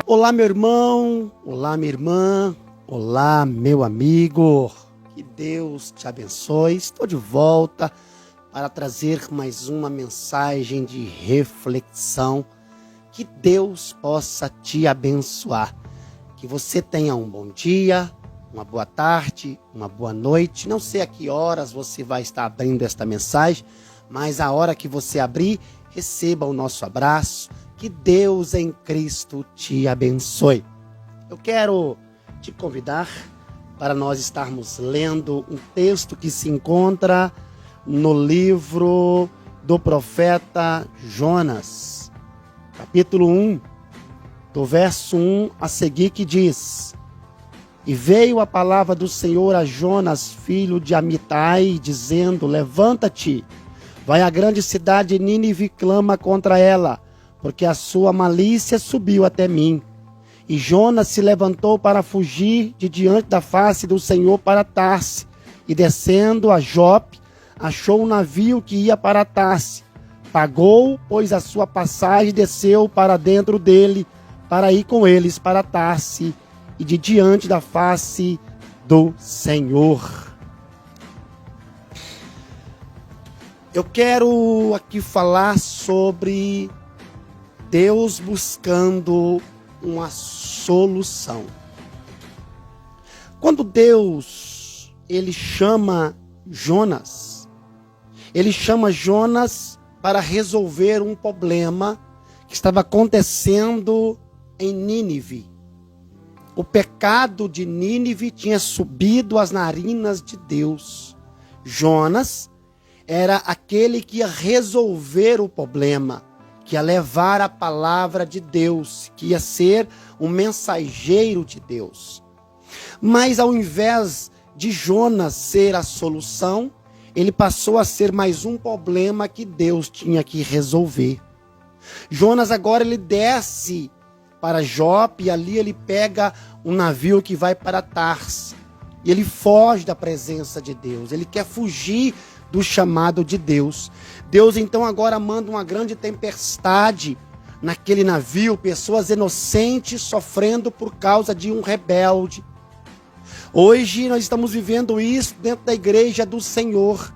Olá, meu irmão, olá, minha irmã, olá, meu amigo, que Deus te abençoe. Estou de volta para trazer mais uma mensagem de reflexão. Que Deus possa te abençoar. Que você tenha um bom dia, uma boa tarde, uma boa noite. Não sei a que horas você vai estar abrindo esta mensagem, mas a hora que você abrir, receba o nosso abraço. Que Deus em Cristo te abençoe. Eu quero te convidar para nós estarmos lendo um texto que se encontra no livro do profeta Jonas, capítulo 1, do verso 1 a seguir, que diz: E veio a palavra do Senhor a Jonas, filho de Amitai, dizendo: Levanta-te, vai à grande cidade Nínive e clama contra ela, porque a sua malícia subiu até mim. E Jonas se levantou para fugir de diante da face do Senhor para Tarse, e descendo a Jope, achou um navio que ia para Tarse. Pagou, pois, a sua passagem, desceu para dentro dele, para ir com eles para Tarse, e de diante da face do Senhor. Eu quero aqui falar sobre Deus buscando uma solução. Quando Deus, ele chama Jonas para resolver um problema que estava acontecendo em Nínive. O pecado de Nínive tinha subido às narinas de Deus. Jonas era aquele que ia resolver o problema, que ia levar a palavra de Deus, que ia ser um mensageiro de Deus. Mas ao invés de Jonas ser a solução, ele passou a ser mais um problema que Deus tinha que resolver. Jonas agora ele desce para Jope, e ali ele pega um navio que vai para Tarse. E ele foge da presença de Deus, ele quer fugir do chamado de Deus. Deus então agora manda uma grande tempestade naquele navio, pessoas inocentes sofrendo por causa de um rebelde. Hoje nós estamos vivendo isso dentro da igreja do Senhor.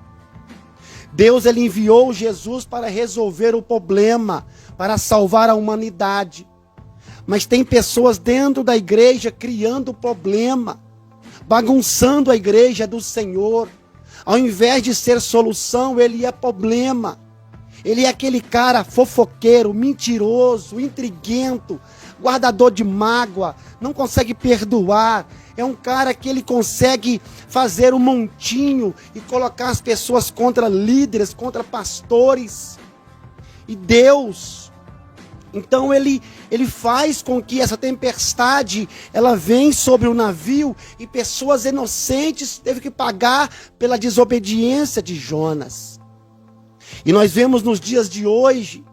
Deus ele enviou Jesus para resolver o problema, para salvar a humanidade. Mas tem pessoas dentro da igreja criando problema, bagunçando a igreja do Senhor. Ao invés de ser solução, ele é problema. Ele é aquele cara fofoqueiro, mentiroso, intriguento, guardador de mágoa, não consegue perdoar. É um cara que ele consegue fazer um montinho e colocar as pessoas contra líderes, contra pastores. E Deus, então ele faz com que essa tempestade, ela vem sobre o navio, e pessoas inocentes teve que pagar pela desobediência de Jonas. E nós vemos nos dias de hoje,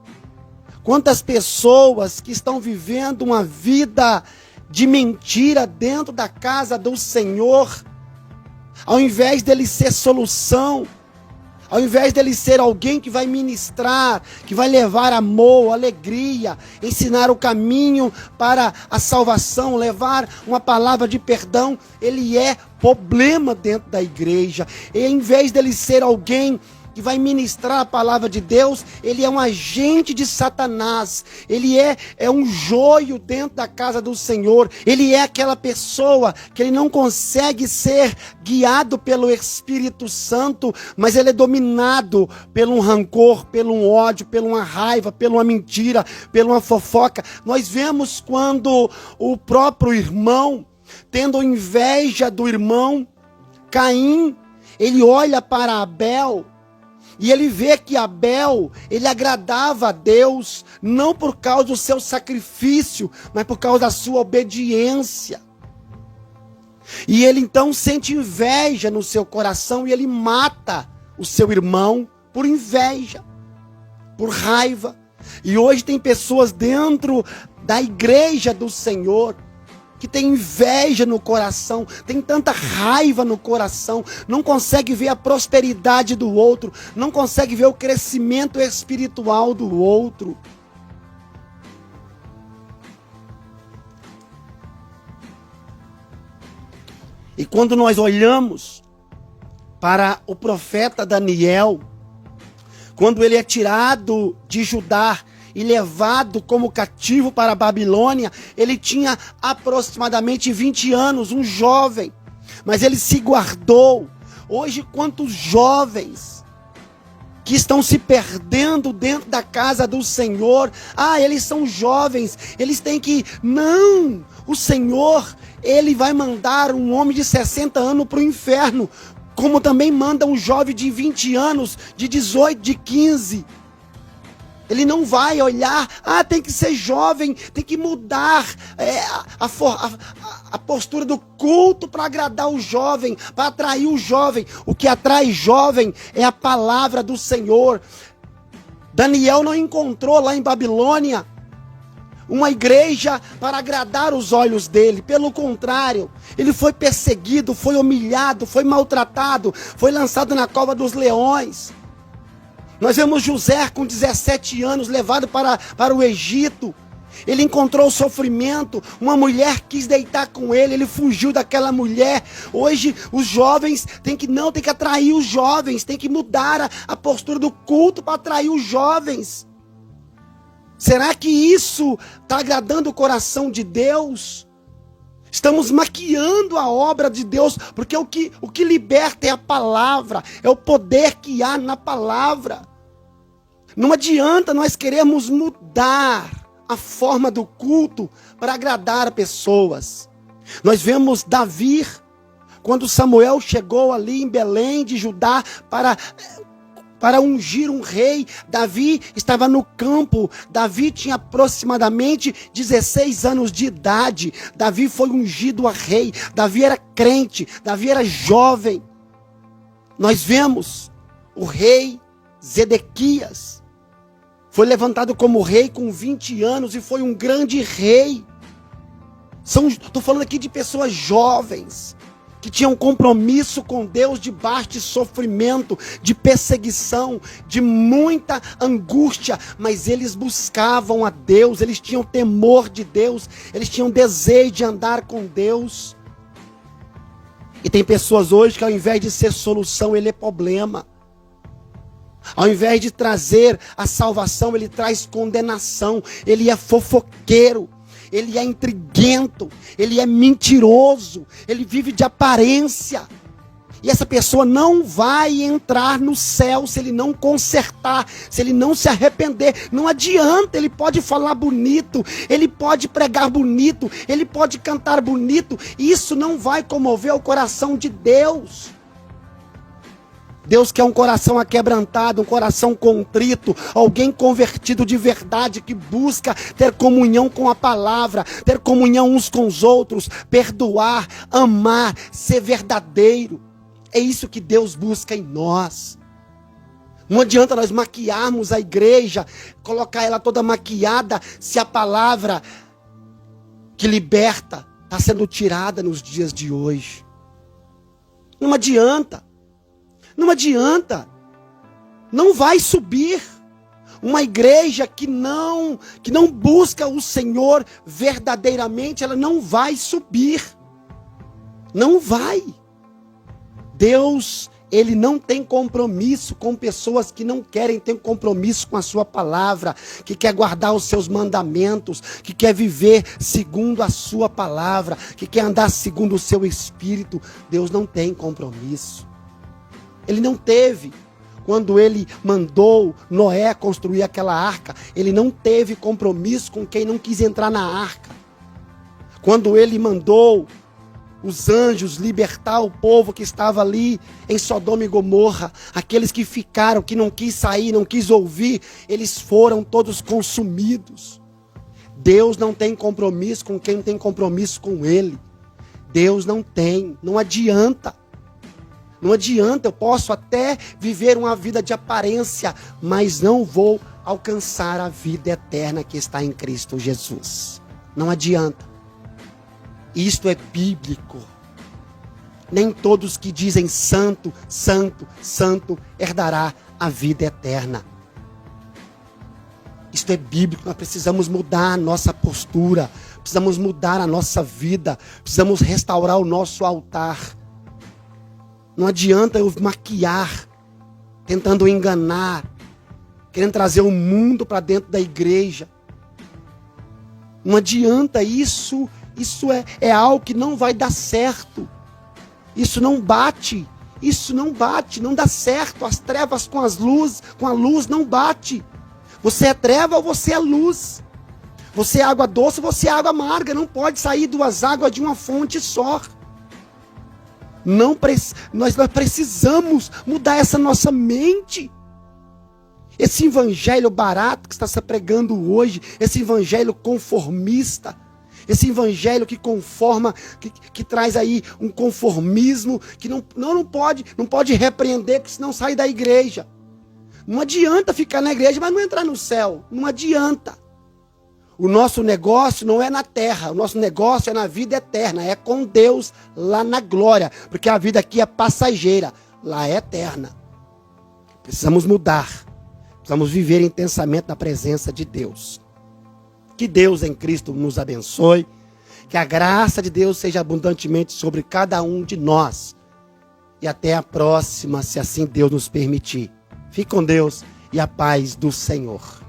quantas pessoas que estão vivendo uma vida de mentira dentro da casa do Senhor, ao invés dele ser solução, ao invés dele ser alguém que vai ministrar, que vai levar amor, alegria, ensinar o caminho para a salvação, levar uma palavra de perdão, ele é problema dentro da igreja. E ao invés dele ser alguém que vai ministrar a palavra de Deus, ele é um agente de Satanás, ele é um joio dentro da casa do Senhor, ele é aquela pessoa que ele não consegue ser guiado pelo Espírito Santo, mas ele é dominado pelo um rancor, pelo um ódio, pela uma raiva, pela uma mentira, pela uma fofoca. Nós vemos quando o próprio irmão, tendo inveja do irmão, Caim, ele olha para Abel, e ele vê que Abel, ele agradava a Deus, não por causa do seu sacrifício, mas por causa da sua obediência. E ele então sente inveja no seu coração, e ele mata o seu irmão por inveja, por raiva. E hoje tem pessoas dentro da igreja do Senhor, que tem inveja no coração, tem tanta raiva no coração, não consegue ver a prosperidade do outro, não consegue ver o crescimento espiritual do outro. E quando nós olhamos para o profeta Daniel, quando ele é tirado de Judá e levado como cativo para a Babilônia, ele tinha aproximadamente 20 anos, um jovem, mas ele se guardou. Hoje, quantos jovens que estão se perdendo dentro da casa do Senhor? Eles são jovens, eles têm que... Não! O Senhor, Ele vai mandar um homem de 60 anos para o inferno, como também manda um jovem de 20 anos, de 18, de 15. Ele não vai olhar, tem que ser jovem, tem que mudar a postura do culto para agradar o jovem, para atrair o jovem. O que atrai jovem é a palavra do Senhor. Daniel não encontrou lá em Babilônia uma igreja para agradar os olhos dele. Pelo contrário, ele foi perseguido, foi humilhado, foi maltratado, foi lançado na cova dos leões. Nós vemos José com 17 anos levado para o Egito. Ele encontrou sofrimento, uma mulher quis deitar com ele, ele fugiu daquela mulher. Hoje os jovens tem que atrair os jovens, tem que mudar a postura do culto para atrair os jovens. Será que isso está agradando o coração de Deus? Estamos maquiando a obra de Deus, porque o que liberta é a palavra, é o poder que há na palavra. Não adianta nós queremos mudar a forma do culto para agradar pessoas. Nós vemos Davi, quando Samuel chegou ali em Belém de Judá para ungir um rei. Davi estava no campo. Davi tinha aproximadamente 16 anos de idade. Davi foi ungido a rei. Davi era crente. Davi era jovem. Nós vemos o rei Zedequias. Foi levantado como rei com 20 anos e foi um grande rei. Estou falando aqui de pessoas jovens que tinham compromisso com Deus debaixo de sofrimento, de perseguição, de muita angústia, mas eles buscavam a Deus, eles tinham temor de Deus, eles tinham desejo de andar com Deus. E tem pessoas hoje que ao invés de ser solução, ele é problema. Ao invés de trazer a salvação, ele traz condenação, ele é fofoqueiro. Ele é intriguento, ele é mentiroso, ele vive de aparência. E essa pessoa não vai entrar no céu se ele não consertar, se ele não se arrepender. Não adianta, ele pode falar bonito, ele pode pregar bonito, ele pode cantar bonito. Isso não vai comover o coração de Deus. Deus quer um coração aquebrantado, um coração contrito, alguém convertido de verdade, que busca ter comunhão com a palavra, ter comunhão uns com os outros, perdoar, amar, ser verdadeiro. É isso que Deus busca em nós. Não adianta nós maquiarmos a igreja, colocar ela toda maquiada, se a palavra que liberta está sendo tirada nos dias de hoje. Não adianta. Não adianta, não vai subir. Uma igreja que não busca o Senhor verdadeiramente, ela não vai subir. Não vai. Deus, Ele não tem compromisso com pessoas que não querem ter compromisso com a sua palavra, que quer guardar os seus mandamentos, que quer viver segundo a sua palavra, que quer andar segundo o seu espírito. Deus não tem compromisso. Ele não teve. Quando ele mandou Noé construir aquela arca, ele não teve compromisso com quem não quis entrar na arca. Quando ele mandou os anjos libertar o povo que estava ali em Sodoma e Gomorra, aqueles que ficaram, que não quis sair, não quis ouvir, eles foram todos consumidos. Deus não tem compromisso com quem não tem compromisso com Ele. Deus não tem, não adianta. Não adianta, eu posso até viver uma vida de aparência, mas não vou alcançar a vida eterna que está em Cristo Jesus. Não adianta. Isto é bíblico. Nem todos que dizem santo, santo, santo, herdará a vida eterna. Isto é bíblico, nós precisamos mudar a nossa postura, precisamos mudar a nossa vida, precisamos restaurar o nosso altar. Não adianta eu maquiar, tentando enganar, querendo trazer o mundo para dentro da igreja. Não adianta isso é algo que não vai dar certo. Isso não bate, não dá certo. As trevas com a luz não bate. Você é treva ou você é luz. Você é água doce ou você é água amarga. Não pode sair duas águas de uma fonte só. Nós precisamos mudar essa nossa mente. Esse evangelho barato que está se pregando hoje, esse evangelho conformista, esse evangelho que conforma, que traz aí um conformismo, que não pode repreender, que senão sai da igreja. Não adianta ficar na igreja, mas não entrar no céu. Não adianta. O nosso negócio não é na terra, o nosso negócio é na vida eterna, é com Deus lá na glória, porque a vida aqui é passageira, lá é eterna. Precisamos mudar. Precisamos viver intensamente na presença de Deus. Que Deus em Cristo nos abençoe. Que a graça de Deus seja abundantemente sobre cada um de nós. E até a próxima, se assim Deus nos permitir. Fique com Deus e a paz do Senhor.